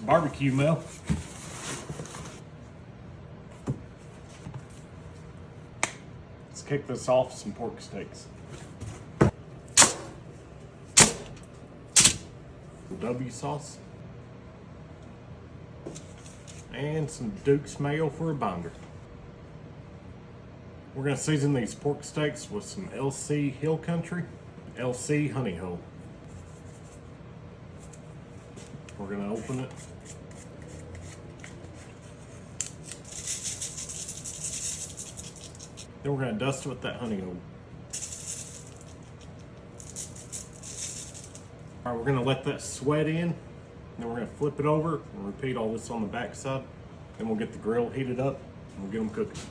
barbecue mill. Let's kick this off with some pork steaks. W sauce. And some Duke's mayo for a binder. We're going to season these pork steaks with some LC Hill Country, LC Honey Hole. We're going to open it. Then we're going to dust it with that honey hole. All right, we're going to let that sweat in. Then we're going to flip it over and repeat all this on the back side. Then we'll get the grill heated up and we'll get them cooking.